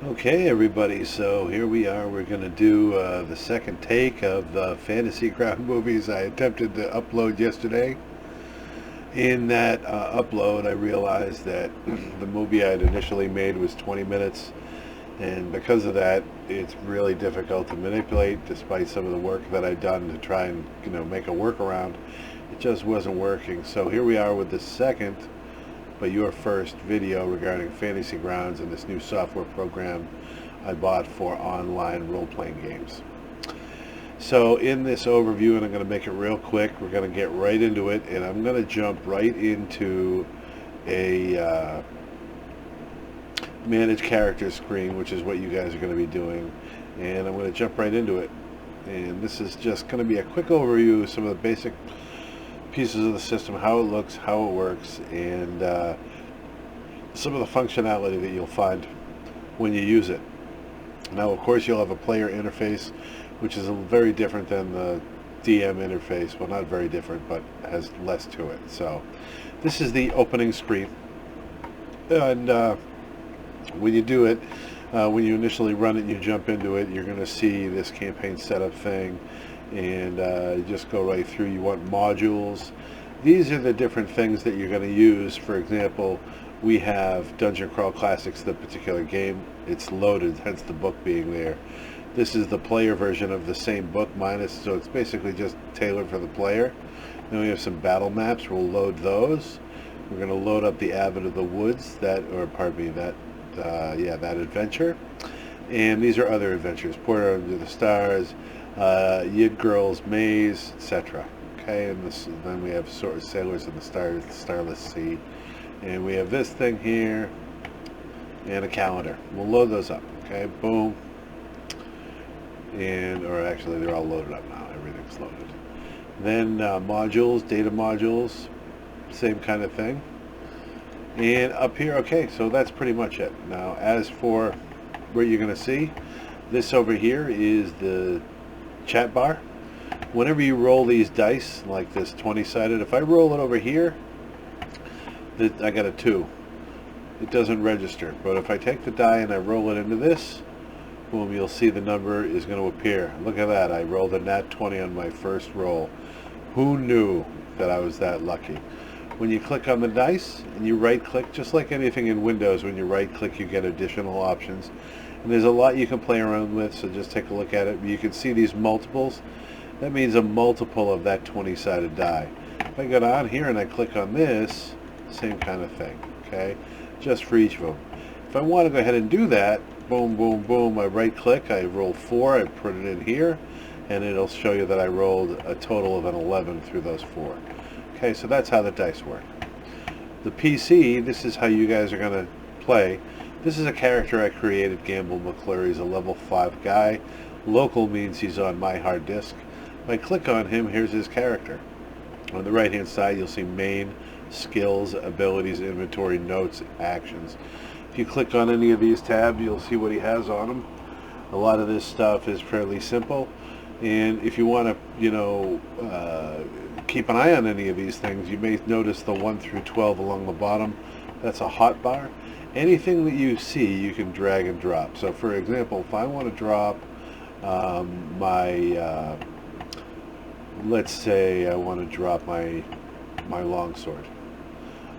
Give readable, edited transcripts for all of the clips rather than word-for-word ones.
Okay, everybody, so here we are. We're going to do the second take of the Fantasy Ground movies I attempted to upload yesterday. In that upload, I realized that the movie I had initially made was 20 minutes, and because of that, it's really difficult to manipulate despite some of the work that I've done to try and make a workaround. It just wasn't working. So here we are with the second, but your first video regarding Fantasy Grounds and this new software program I bought for online role-playing games. So in this overview, and I'm going to make it real quick, we're going to get right into it, and I'm going to jump right into a manage characters screen, which is what you guys are going to be doing, and I'm going to jump right into it. And this is just going to be a quick overview of some of the basic pieces of the system, how it looks, how it works, and some of the functionality that you'll find when you use it. Now, of course, you'll have a player interface, which is very different than the DM interface. Well, not very different, but has less to it. So this is the opening screen, and when you do it, when you initially run it and you jump into it, you're going to see this campaign setup thing, and you just go right through. You want modules. These are the different things that you're going to use. For example, we have Dungeon Crawl Classics, the particular game. It's loaded, hence the book being there. This is the player version of the same book, so it's basically just tailored for the player. Then we have some battle maps. We'll load those. We're going to load up the Abbot of the Woods, that adventure. And these are other adventures: Porter Under the Stars, Yid Girls Maze, etc. Okay, and then we have sort of Sailors in the Starless Sea, and we have this thing here, and a calendar. We'll load those up. Okay, boom, or actually they're all loaded up now. Everything's loaded. Then modules, data modules, same kind of thing. And up here, okay, so that's pretty much it. Now, as for what you're going to see, this over here is the chat bar. Whenever you roll these dice, like this 20-sided, if I roll it over here, I got a 2. It doesn't register. But if I take the die and I roll it into this, boom, you'll see the number is going to appear. Look at that. I rolled a nat 20 on my first roll. Who knew that I was that lucky? When you click on the dice and you right-click, just like anything in Windows, when you right-click you get additional options. And there's a lot you can play around with, so just take a look at it. You can see these multiples. That means a multiple of that 20-sided die. If I go down here and I click on this, same kind of thing, okay? Just for each of them. If I want to go ahead and do that, boom, boom, boom, I right-click, I roll 4, I put it in here, and it'll show you that I rolled a total of an 11 through those 4. Okay, so that's how the dice work. The PC, this is how you guys are going to play. This is a character I created, Gamble McClure. He's a level 5 guy. Local means he's on my hard disk. If I click on him, here's his character. On the right hand side, you'll see main, skills, abilities, inventory, notes, actions. If you click on any of these tabs, you'll see what he has on him. A lot of this stuff is fairly simple, and if you want to keep an eye on any of these things, you may notice the 1 through 12 along the bottom. That's a hotbar. Anything that you see, you can drag and drop. So for example, if I want to drop let's say I want to drop my longsword,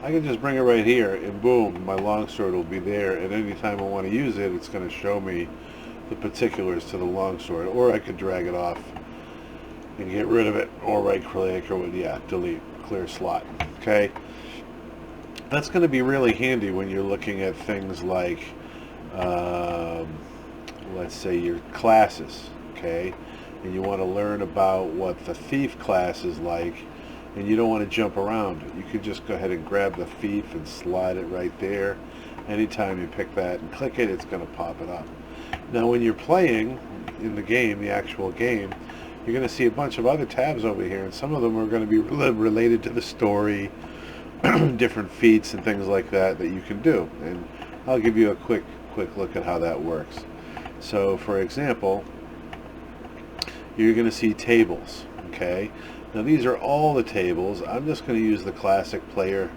I can just bring it right here, and boom, my longsword will be there, and anytime I want to use it, it's going to show me the particulars to the longsword. Or I could drag it off and get rid of it, or right click, or delete, clear slot. Okay, that's going to be really handy when you're looking at things like let's say your classes, okay, and you want to learn about what the thief class is like, and you don't want to jump around. You can just go ahead and grab the thief and slide it right there. Anytime you pick that and click it, it's going to pop it up. Now when you're playing in the game, the actual game, you're going to see a bunch of other tabs over here, and some of them are going to be related to the story, different feats and things like that you can do. And I'll give you a quick look at how that works. So for example, you're going to see tables, okay? Now these are all the tables. I'm just going to use the classic player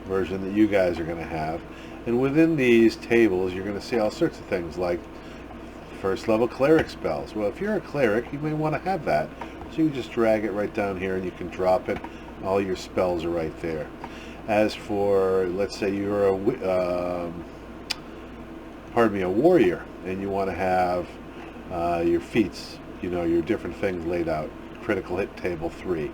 version that you guys are going to have. And within these tables, you're going to see all sorts of things like first level cleric spells. Well, if you're a cleric, you may want to have that. So you just drag it right down here and you can drop it. All your spells are right there. As for, let's say you're a warrior, and you want to have your feats, your different things laid out. Critical hit table 3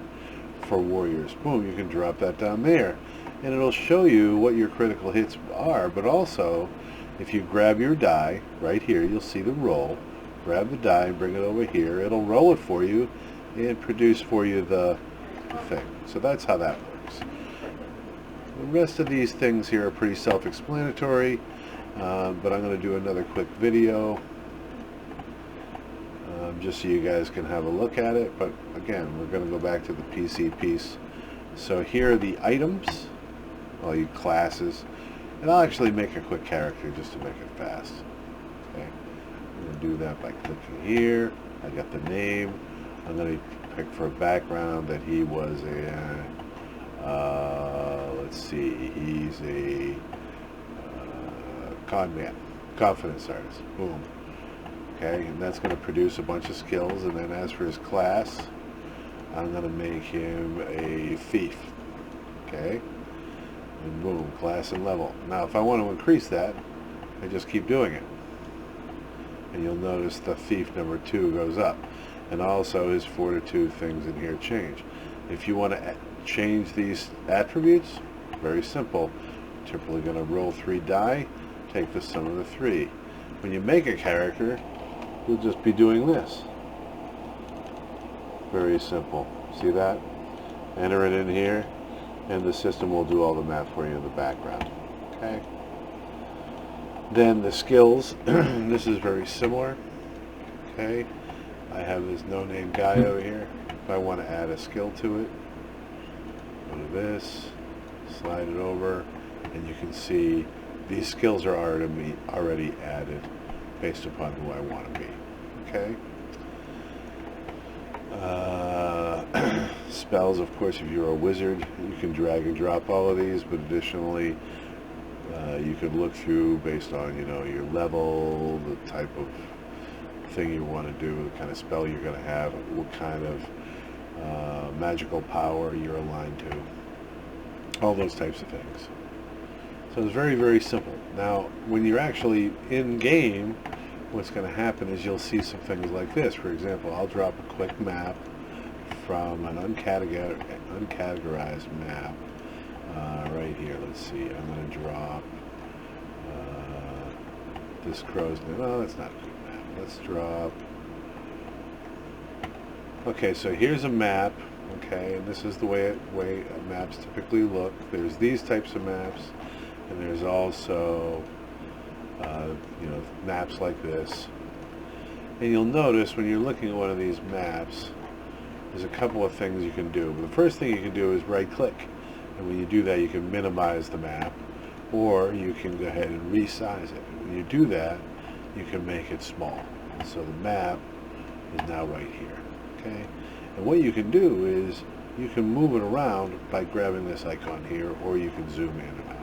for warriors. Boom, you can drop that down there. And it'll show you what your critical hits are, but also, if you grab your die, right here, you'll see the roll. Grab the die and bring it over here. It'll roll it for you and produce for you the thing. So that's how that works. The rest of these things here are pretty self-explanatory, but I'm going to do another quick video just so you guys can have a look at it. But again, we're going to go back to the PC piece. So here are the items, all you classes, and I'll actually make a quick character just to make it fast. Okay, I'm going to do that by clicking here. I got the name. I'm going to pick for a background that he was a let's see, he's a con man, confidence artist. Boom. Okay, and that's going to produce a bunch of skills. And then as for his class, I'm going to make him a thief. Okay, and boom, class and level. Now if I want to increase that, I just keep doing it, and you'll notice the thief number 2 goes up, and also his fortitude things in here change. If you want to change these attributes, very simple. Typically going to roll 3 die, take the sum of the 3. When you make a character, you'll just be doing this. Very simple. See that? Enter it in here, and the system will do all the math for you in the background. Okay. Then the skills. This is very similar. Okay. I have this no-name guy over here. If I want to add a skill to it, go to this, slide it over, and you can see these skills are already added based upon who I want to be. Okay. Spells, of course, if you're a wizard, you can drag and drop all of these, but additionally, you could look through based on, your level, the type of thing you want to do, the kind of spell you're going to have, what kind of magical power you're aligned to, all those types of things. So it's very, very simple. Now, when you're actually in game, what's going to happen is you'll see some things like this. For example, I'll drop a quick map from an uncategorized map right here. Let's see. I'm going to drop this crow's nest. Oh, that's not a good map. Let's drop. Okay, so here's a map. Okay, and this is the way maps typically look. There's these types of maps, and there's also maps like this. And you'll notice when you're looking at one of these maps, there's a couple of things you can do. The first thing you can do is right click, and when you do that, you can minimize the map, or you can go ahead and resize it. When you do that, you can make it small, and so the map is now right here. Okay, and what you can do is you can move it around by grabbing this icon here, or you can zoom in and out.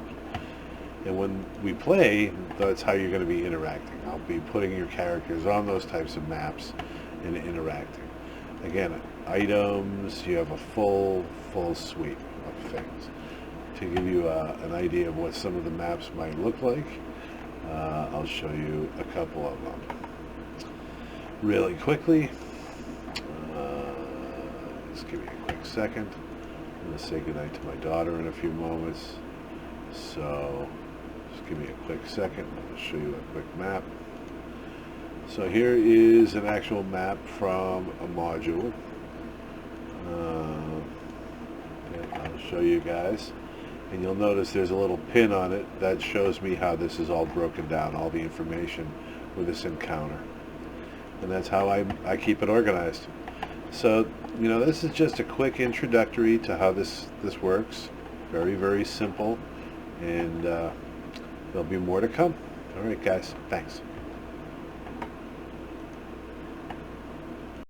And when we play, that's how you're going to be interacting. I'll be putting your characters on those types of maps and interacting. Again, items, you have a full sweep of things. To give you an idea of what some of the maps might look like, I'll show you a couple of them. Really quickly, just give me a quick second. I'm going to say goodnight to my daughter in a few moments. So just give me a quick second. I'll show you a quick map. So here is an actual map from a module. I'll show you guys. And you'll notice there's a little pin on it that shows me how this is all broken down, all the information with this encounter. And that's how I keep it organized. So, this is just a quick introductory to how this works. Very, very simple. And there'll be more to come. All right, guys. Thanks.